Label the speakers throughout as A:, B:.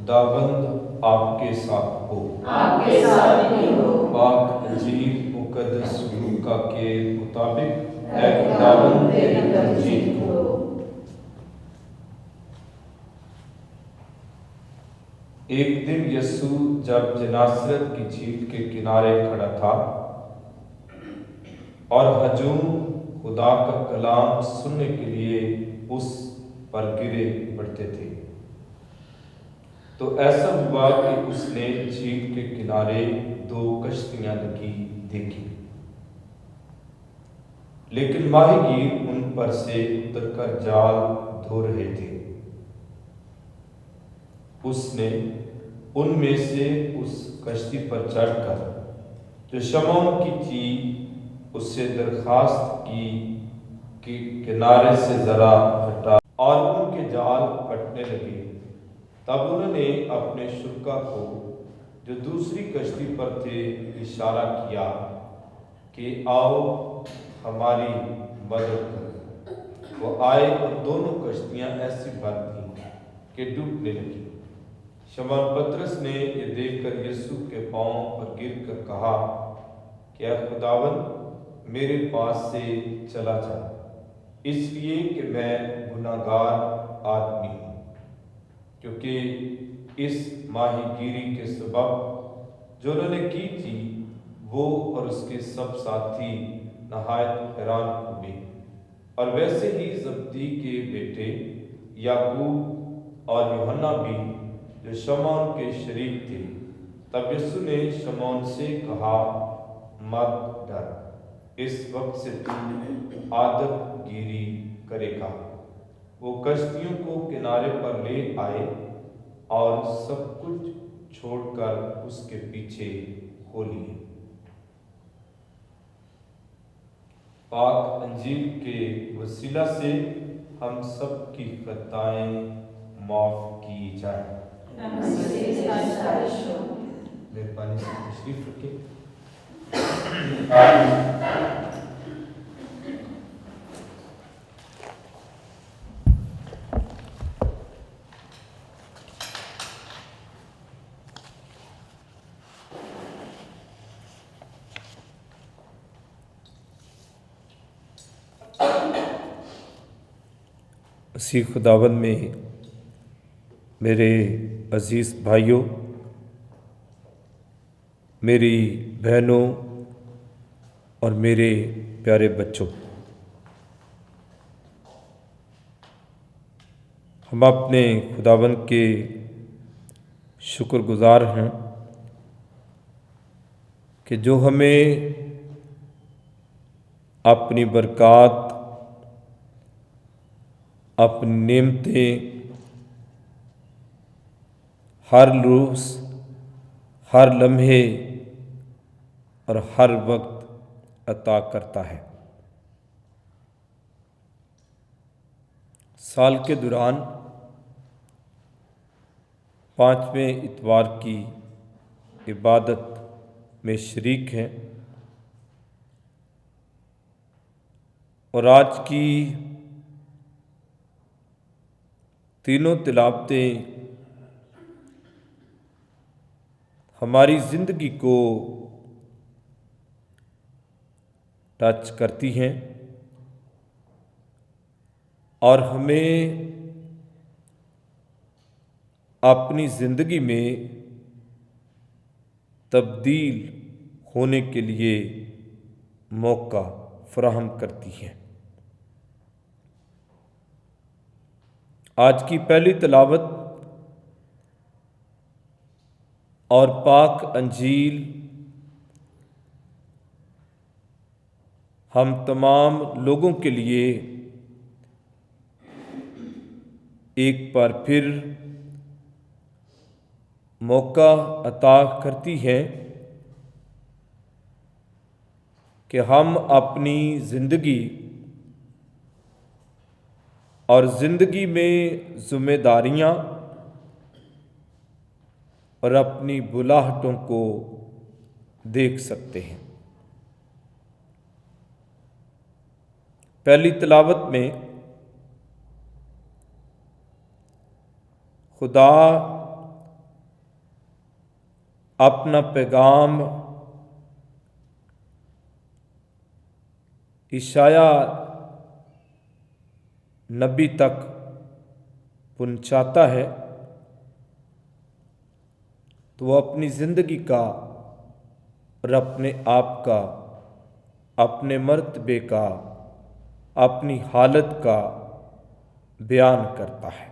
A: خداوند آپ کے ساتھ ہو۔
B: آپ کے ساتھ بھی ہو۔
A: پاک انجیل مقدس لوکا کے مطابق اے خداوند تیری تمجید ہو۔ ایک دن یسوع جب جناسرت کی جھیل کے کنارے کھڑا تھا اور ہجوم خدا کا کلام سننے کے لیے اس پر گرے پڑتے تھے، تو ایسا ہوا کہ اس نے جھیل کے کنارے 2 کشتیاں لگی دیکھی، لیکن ماہی گیر ان پر سے اتر کر جال دھو رہے تھے۔ اس نے ان میں سے اس کشتی پر چڑھ کر جو شمعون کی تھی اس سے درخواست کی کہ کنارے سے ذرا ہٹا، اور ان کے جال پھٹنے لگے۔ تب انہوں نے اپنے شرکا کو جو دوسری کشتی پر تھے اشارہ کیا کہ آؤ ہماری مدد کرو۔ وہ آئے اور دونوں کشتیاں ایسی بھر دیں کہ ڈوبنے لگیں۔ شمعون پطرس نے یہ دیکھ کر یسوع کے پاؤں پر گر کر کہا کہ اے خداوند میرے پاس سے چلا جا، اس لیے کہ میں گناہگار آدمی ہوں۔ کیونکہ اس ماہی گیری کے سبب جو انہوں نے کی تھی وہ اور اس کے سب ساتھی نہایت حیران ہوئے، اور ویسے ہی زبدی کے بیٹے یعقوب اور یوحنا بھی جو شمعون کے شریک تھے۔ تب یسوع نے شمعون سے کہا مت ڈر، اس وقت سے تو عادت گیری کرے گا۔ وہ کشتیوں کو کنارے پر لے آئے اور سب کچھ چھوڑ کر اس کے پیچھے ہو لیے۔ پاک انجیل کے وسیلہ سے ہم سب کی خطائیں معاف کی جائیں۔ مہربانی سے تشریف رکھیں۔ مسیح خداوند میں میرے عزیز بھائیوں، میری بہنوں اور میرے پیارے بچوں، ہم اپنے خداوند کے شکر گزار ہیں کہ جو ہمیں اپنی برکات، اپنی نعمتیں ہر روز، ہر لمحے اور ہر وقت عطا کرتا ہے۔ سال کے دوران 5ویں اتوار کی عبادت میں شریک ہیں، اور آج کی تینوں تلاوتیں ہماری زندگی کو ٹچ کرتی ہیں اور ہمیں اپنی زندگی میں تبدیل ہونے کے لیے موقع فراہم کرتی ہیں۔ آج کی پہلی تلاوت اور پاک انجیل ہم تمام لوگوں کے لیے ایک بار پھر موقع عطا کرتی ہے کہ ہم اپنی زندگی اور زندگی میں ذمہ داریاں اور اپنی بلاہٹوں کو دیکھ سکتے ہیں۔ پہلی تلاوت میں خدا اپنا پیغام عیسیٰ نبی تک پہنچاتا ہے تو وہ اپنی زندگی کا اور اپنے آپ کا، اپنے مرتبے کا، اپنی حالت کا بیان کرتا ہے۔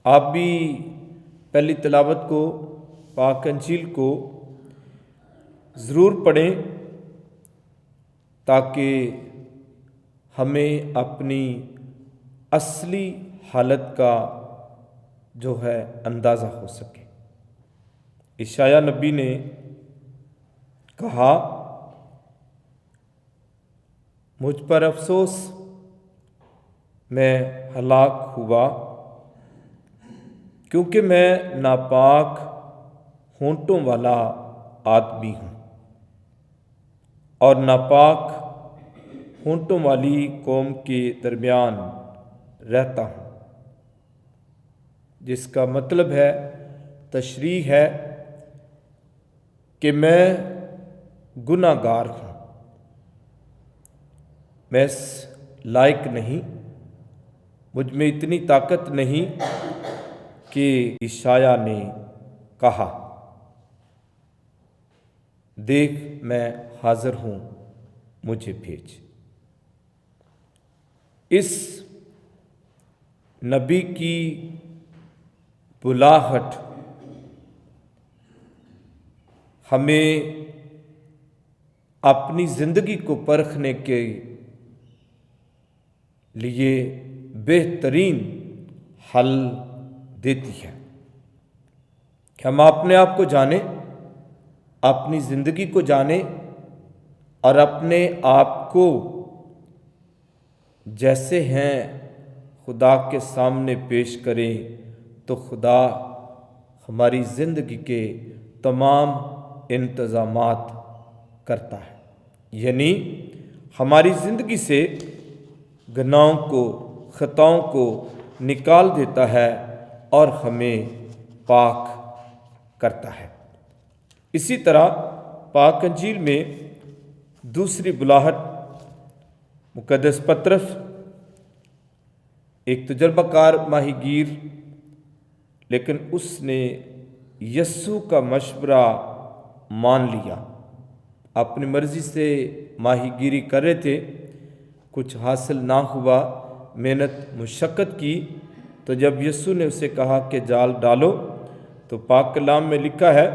A: آپ بھی پہلی تلاوت کو، پاک انجیل کو ضرور پڑھیں تاکہ ہمیں اپنی اصلی حالت کا جو ہے اندازہ ہو سکے۔ عیسیٰ نبی نے کہا، مجھ پر افسوس، میں ہلاک ہوا کیونکہ میں ناپاک ہونٹوں والا آدمی ہوں اور ناپاک ہونٹوں والی قوم کے درمیان رہتا ہوں، جس کا مطلب ہے، تشریح ہے کہ میں گناہ گار ہوں، میں اس لائق نہیں، مجھ میں اتنی طاقت نہیں کہ عیسیٰ نے کہا، دیکھ میں حاضر ہوں، مجھے بھیج۔ اس نبی کی بلاہٹ ہمیں اپنی زندگی کو پرکھنے کے لیے بہترین حل دیتی ہے کہ ہم اپنے آپ کو جانیں، اپنی زندگی کو جانیں اور اپنے آپ کو جیسے ہیں خدا کے سامنے پیش کریں تو خدا ہماری زندگی کے تمام انتظامات کرتا ہے، یعنی ہماری زندگی سے گناہوں کو، خطاؤں کو نکال دیتا ہے اور ہمیں پاک کرتا ہے۔ اسی طرح پاک انجیل میں دوسری بلاہٹ مقدس پطرس ایک تجربہ کار ماہی گیر، لیکن اس نے یسوع کا مشورہ مان لیا، اپنی مرضی سے ماہی گیری کر رہے تھے، کچھ حاصل نہ ہوا، محنت مشقت کی، تو جب یسوع نے اسے کہا کہ جال ڈالو تو پاک کلام میں لکھا ہے،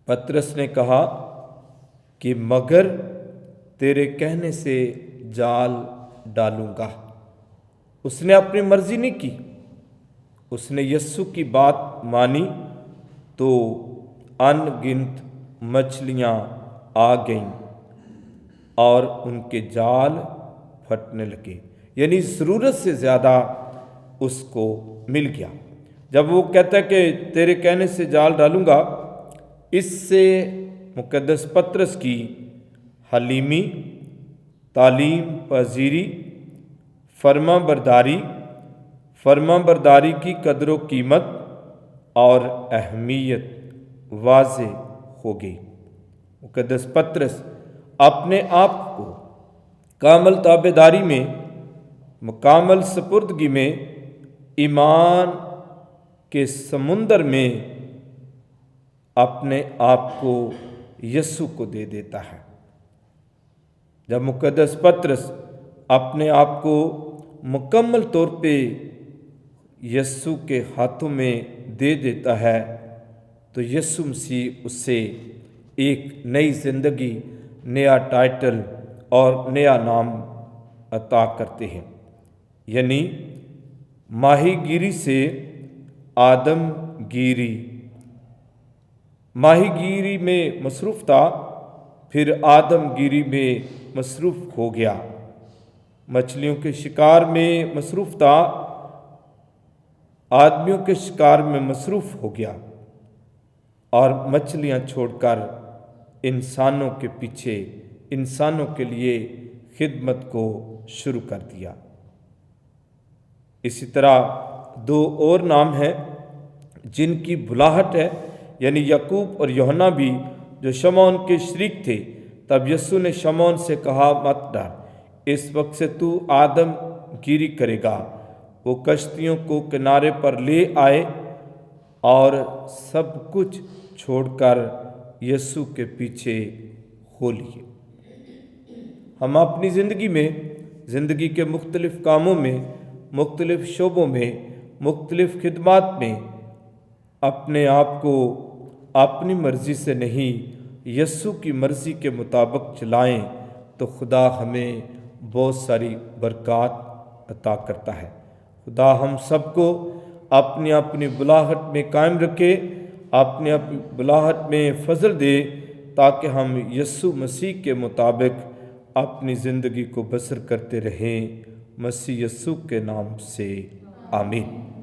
A: پطرس نے کہا کہ مگر تیرے کہنے سے جال ڈالوں گا۔ اس نے اپنی مرضی نہیں کی، اس نے یسوع کی بات مانی تو ان گنت مچھلیاں آ گئیں اور ان کے جال پھٹنے لگے، یعنی ضرورت سے زیادہ اس کو مل گیا۔ جب وہ کہتا ہے کہ تیرے کہنے سے جال ڈالوں گا، اس سے مقدس پطرس کی حلیمی، تعلیم پذیری، فرما برداری کی قدر و قیمت اور اہمیت واضح ہو گئی۔ مقدس پطرس اپنے آپ کو کامل تابعداری میں، مکمل سپردگی میں، ایمان کے سمندر میں اپنے آپ کو یسوع کو دے دیتا ہے۔ جب مقدس پطرس اپنے آپ کو مکمل طور پہ یسوع کے ہاتھوں میں دے دیتا ہے تو یسوع مسیح اس سے ایک نئی زندگی، نیا ٹائٹل اور نیا نام عطا کرتے ہیں، یعنی ماہی گیری سے آدم گیری۔ ماہی گیری میں مصروف تھا، پھر آدم گیری میں مصروف ہو گیا، مچھلیوں کے شکار میں مصروف تھا، آدمیوں کے شکار میں مصروف ہو گیا اور مچھلیاں چھوڑ کر انسانوں کے پیچھے، انسانوں کے لیے خدمت کو شروع کر دیا۔ اسی طرح دو اور نام ہیں جن کی بلاہٹ ہے، یعنی یعقوب اور یوحنا بھی، جو شمعون کے شریک تھے۔ تب یسوع نے شمعون سے کہا، مت ڈر، اس وقت سے تو آدم گیری کرے گا۔ وہ کشتیوں کو کنارے پر لے آئے اور سب کچھ چھوڑ کر یسوع کے پیچھے ہو لیے۔ ہم اپنی زندگی کے مختلف کاموں میں، مختلف شعبوں میں، مختلف خدمات میں اپنے آپ کو اپنی مرضی سے نہیں یسوع کی مرضی کے مطابق چلائیں تو خدا ہمیں بہت ساری برکات عطا کرتا ہے۔ خدا ہم سب کو اپنی اپنی بلاہٹ میں قائم رکھے، اپنی اپنی بلاہٹ میں فضل دے، تاکہ ہم یسوع مسیح کے مطابق اپنی زندگی کو بسر کرتے رہیں۔ مسیح یسوع کے نام سے آمین۔